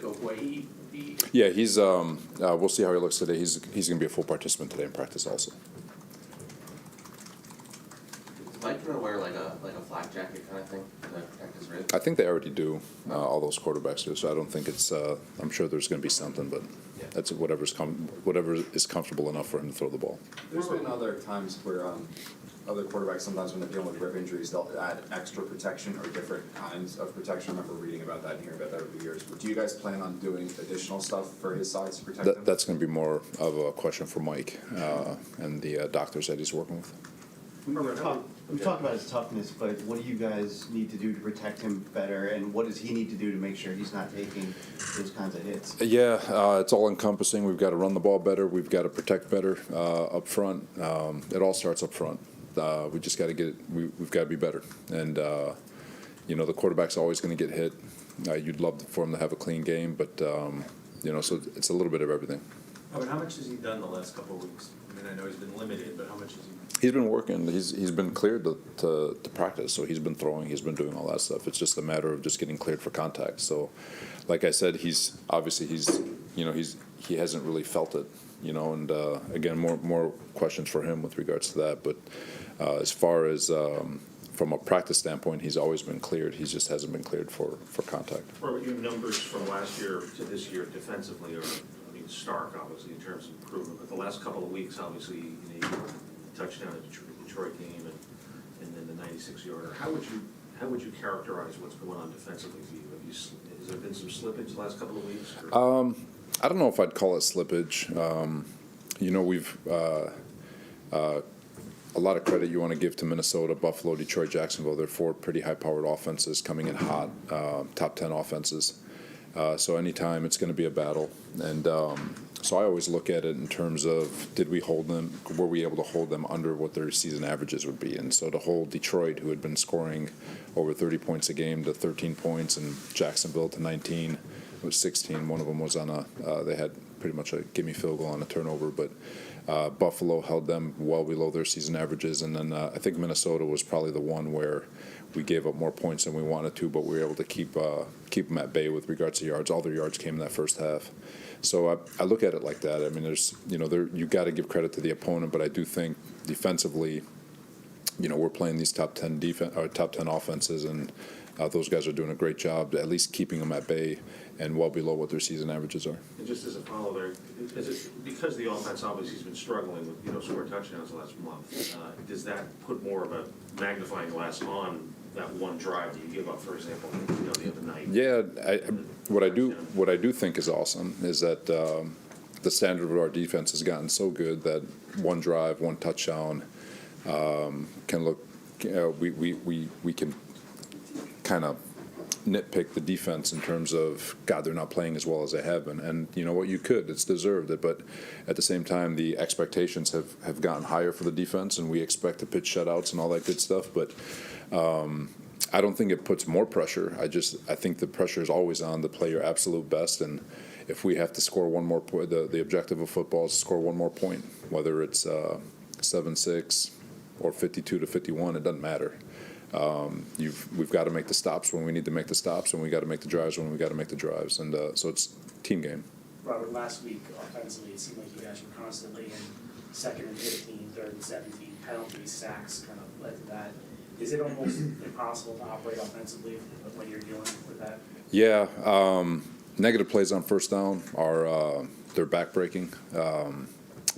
away be? Yeah, he's. We'll see how he looks today. He's going to be a full participant today in practice also. Is Mike gonna wear like a flak jacket kind of thing to protect his ribs? I think they already do. All those quarterbacks do. So I don't think it's. I'm sure there's going to be something, but that's whatever is comfortable enough for him to throw the ball. There's been other times where other quarterbacks, sometimes when they're dealing with rib injuries, they'll add extra protection or different kinds of protection. I remember reading about that and hearing about that over the years. But do you guys plan on doing additional stuff for his sides to protect him? That's going to be more of a question for Mike and the doctors that he's working with. We've talked about his toughness, but what do you guys need to do to protect him better, and what does he need to do to make sure he's not taking those kinds of hits? Yeah, it's all encompassing. We've got to run the ball better. We've got to protect better up front. It all starts up front. We just got to get it. We've got to be better. And the quarterback's always going to get hit. You'd love for him to have a clean game, but so it's a little bit of everything. Robert, how much has he done the last couple of weeks? I mean, I know he's been limited, but how much has he? He's been working. He's been cleared to practice, so he's been throwing. He's been doing all that stuff. It's just a matter of just getting cleared for contact. So, like I said, he hasn't really felt it. And again, more questions for him with regards to that. But as far as from a practice standpoint, he's always been cleared. He just hasn't been cleared for contact. Robert, your numbers from last year to this year defensively are, stark, obviously, in terms of improvement. But the last couple of weeks, obviously, you had a touchdown at the Detroit game and then the 96-yarder. How would you characterize what's going on defensively for you? Has there been some slippage the last couple of weeks? I don't know if I'd call it slippage. We've a lot of credit you want to give to Minnesota, Buffalo, Detroit, Jacksonville. They're four pretty high-powered offenses coming in hot, top 10 offenses. So anytime it's going to be a battle. And so I always look at it in terms of were we able to hold them under what their season averages would be? And so to hold Detroit, who had been scoring over 30 points a game, to 13 points, and Jacksonville to 19, it was 16. One of them was on they had pretty much a gimme field goal on a turnover, but Buffalo held them well below their season averages. And then I think Minnesota was probably the one where we gave up more points than we wanted to, but we were able to keep them at bay with regards to yards. All their yards came in that first half. So I look at it like that. I mean, you got to give credit to the opponent, but I do think defensively, we're playing these top 10 offenses, and those guys are doing a great job, at least keeping them at bay and well below what their season averages are. And just as a follow there, is it because the offense obviously has been struggling with scoring touchdowns the last month? Does that put more of a magnifying glass on that one drive that you give up, for example, the other night? Yeah, what I do think is awesome is that the standard of our defense has gotten so good that one drive, one touchdown can look. We can kind of nitpick the defense in terms of, God, they're not playing as well as they have been. And you know what, it's deserved it. But at the same time, the expectations have gotten higher for the defense, and we expect to pitch shutouts and all that good stuff. But I don't think it puts more pressure. I think the pressure is always on to play your absolute best. And if we have to score one more point, the objective of football is to score one more point, whether it's 7-6 or 52-51, it doesn't matter. We've got to make the stops when we need to make the stops, and we got to make the drives when we got to make the drives, and so it's a team game. Robert, last week offensively, it seemed like you guys were constantly in 2nd and 15, 3rd and 17, penalties, sacks kind of led to that. Is it almost impossible to operate offensively when you're dealing with that? Yeah, negative plays on first down are they're backbreaking.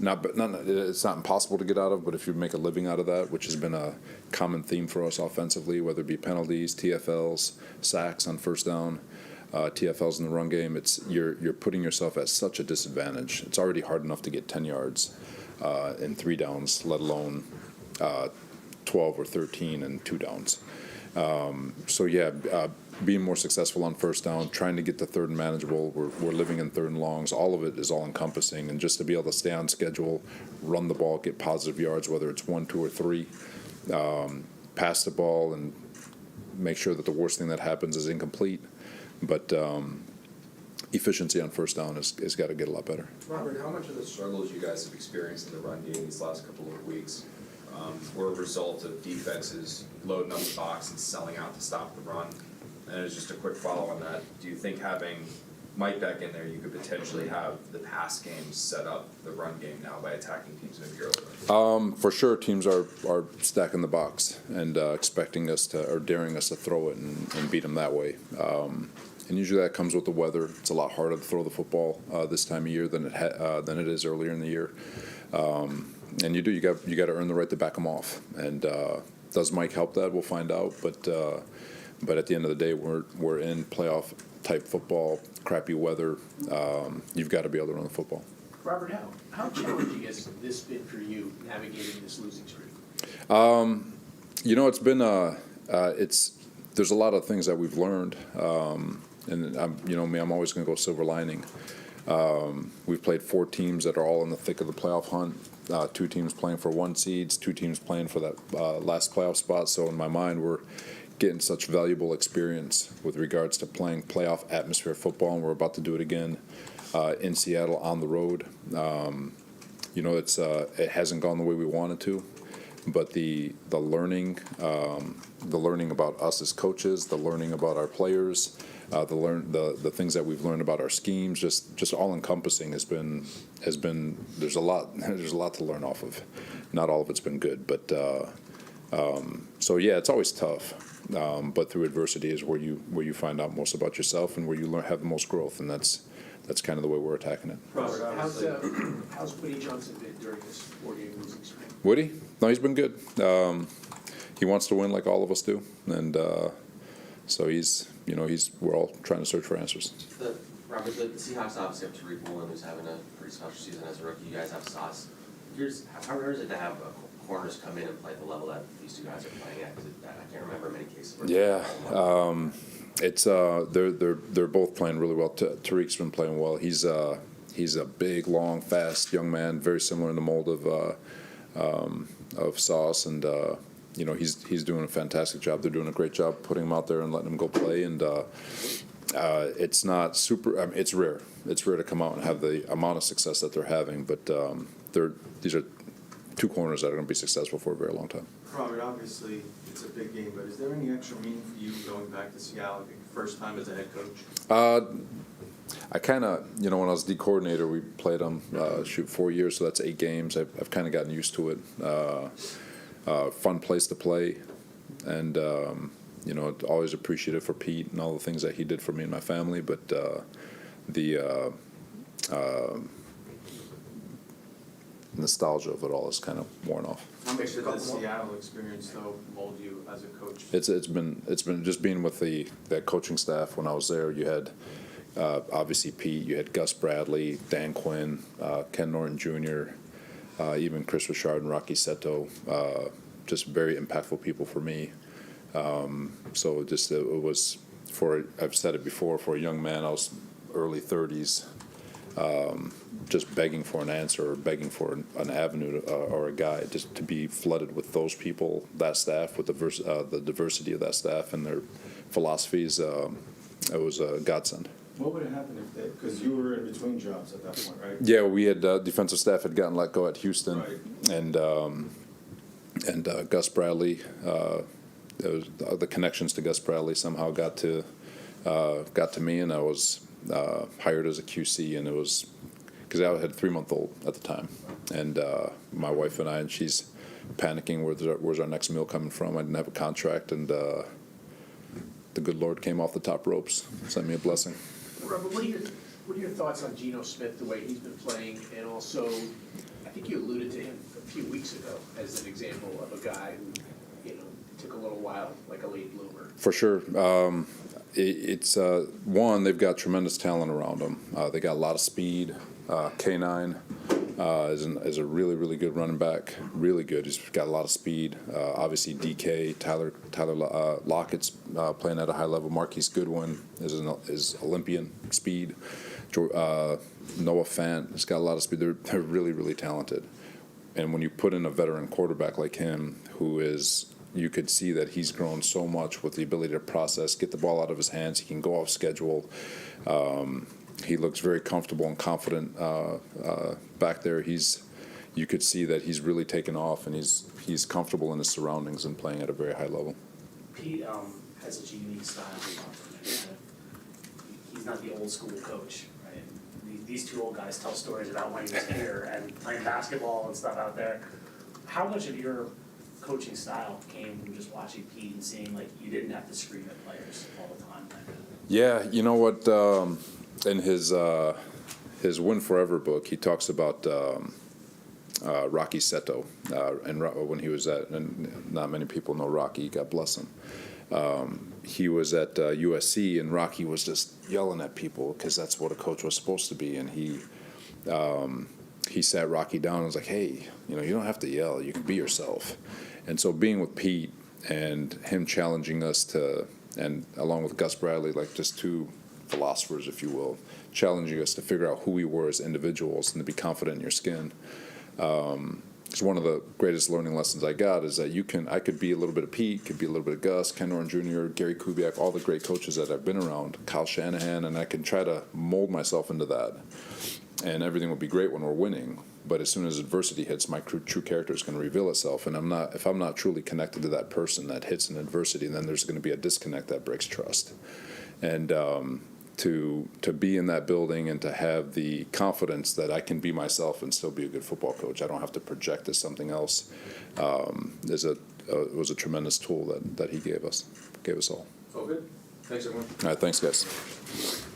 It's not impossible to get out of, but if you make a living out of that, which has been a common theme for us offensively, whether it be penalties, TFLs, sacks on first down, TFLs in the run game, you're putting yourself at such a disadvantage. It's already hard enough to get 10 yards in 3 downs, let alone 12 or 13 and 2 downs. Being more successful on first down, trying to get to 3rd and manageable. We're living in 3rd and longs. All of it is all encompassing, and just to be able to stay on schedule, run the ball, get positive yards, whether it's 1, 2, or 3, pass the ball, and make sure that the worst thing that happens is incomplete. But efficiency on first down has got to get a lot better. Robert, how much of the struggles you guys have experienced in the run game these last couple of weeks were a result of defenses loading up the box and selling out to stop the run? And as just a quick follow on that, do you think having Mike back in there, you could potentially have the pass game set up the run game now by attacking teams maybe earlier. For sure, teams are stacking the box and expecting us to, or daring us to throw it and beat them that way. And usually that comes with the weather. It's a lot harder to throw the football this time of year than it is earlier in the year. And you got to earn the right to back them off. And does Mike help that? We'll find out. But at the end of the day, we're in playoff type football, crappy weather. You've got to be able to run the football. Robert, how challenging has this been for you navigating this losing streak? It's been there's a lot of things that we've learned, and I'm always going to go silver lining. We've played 4 teams that are all in the thick of the playoff hunt. 2 teams playing for 1 seeds, 2 teams playing for that last playoff spot. So in my mind, we're getting such valuable experience with regards to playing playoff atmosphere football, and we're about to do it again in Seattle on the road. It hasn't gone the way we wanted to, but the learning about us as coaches, the learning about our players, the things that we've learned about our schemes, just all encompassing has been there's a lot to learn off of. Not all of it's been good, but so yeah, it's always tough. But through adversity is where you find out most about yourself and where you have the most growth, and that's kind of the way we're attacking it. Robert, how's Woody Johnson been during this 4-game losing streak? Woody? No, he's been good. He wants to win like all of us do, and so we're all trying to search for answers. Robert, the Seahawks obviously have Tariq Woolen, who's having a pretty special season as a rookie. You guys have Sauce. How rare is it to have corners come in and play at the level that these 2 guys are playing at? 'Cause I can't remember many cases. Yeah, it's they're both playing really well. Tariq's been playing well. He's a big, long, fast young man, very similar in the mold of Sauce, and he's doing a fantastic job. They're doing a great job putting him out there and letting him go play. And it's not super. It's rare. It's rare to come out and have the amount of success that they're having. But these are 2 corners that are going to be successful for a very long time. Robert, obviously, it's a big game, but is there any extra meaning for you going back to Seattle, first time as a head coach? I kind of, when I was D coordinator, we played them 4 years, so that's 8 games. I've kind of gotten used to it. Fun place to play, and always appreciative for Pete and all the things that he did for me and my family. But the nostalgia of it all is kind of worn off. How much did the Seattle experience, though, mold you as a coach? It's been just being with that coaching staff when I was there. You had obviously Pete, you had Gus Bradley, Dan Quinn, Ken Norton Jr., even Chris Richard and Rocky Seto, just very impactful people for me. So just it was I've said it before, for a young man, I was early 30s. Just begging for an answer or begging for an avenue or a guide, just to be flooded with those people, that staff, with the diversity of that staff and their philosophies, it was a godsend. What would have happened because you were in between jobs at that point, right? Yeah, we had defensive staff had gotten let go at Houston, Right. and Gus Bradley, the connections to Gus Bradley somehow got to me, and I was hired as a QC, and it was because I had a 3-month-old at the time, and my wife and I, and she's panicking, where's our next meal coming from? I didn't have a contract, and the good Lord came off the top ropes, sent me a blessing. Robert, what are your thoughts on Geno Smith, the way he's been playing, and also, I think you alluded to him a few weeks ago as an example of a guy who, took a little while, like a late bloomer. For sure. It's one, they've got tremendous talent around them. They got a lot of speed. K9 is a really, really good running back. Really good. He's got a lot of speed. Obviously, DK, Tyler Lockett's playing at a high level. Marquise Goodwin is Olympian speed. Noah Fant has got a lot of speed. They're really, really talented. And when you put in a veteran quarterback like him, you could see that he's grown so much with the ability to process, get the ball out of his hands. He can go off schedule. He looks very comfortable and confident back there. You could see that he's really taken off, and he's comfortable in his surroundings and playing at a very high level. Pete has such a unique style. He's not the old school coach, right? These two old guys tell stories about when he was here and playing basketball and stuff out there. How much of your coaching style came from just watching Pete and seeing like you didn't have to scream at players all the time? Yeah, you know what? In his Win Forever book, he talks about Rocky Seto, and when he was and not many people know Rocky. God bless him. He was at USC, and Rocky was just yelling at people because that's what a coach was supposed to be. And he sat Rocky down and was like, "Hey, you don't have to yell. You can be yourself." And so being with Pete and him challenging us to, and along with Gus Bradley, like just two philosophers, if you will, challenging us to figure out who we were as individuals and to be confident in your skin. It's one of the greatest learning lessons I got is that I could be a little bit of Pete, could be a little bit of Gus, Ken Norton Jr., Gary Kubiak, all the great coaches that I've been around, Kyle Shanahan, and I can try to mold myself into that. And everything will be great when we're winning. But as soon as adversity hits, my true character is going to reveal itself. And if I'm not truly connected to that person that hits an adversity, then there's going to be a disconnect that breaks trust. And to be in that building and to have the confidence that I can be myself and still be a good football coach, I don't have to project as something else, was a tremendous tool that he gave us all. All good? Thanks, everyone. All right, thanks, guys.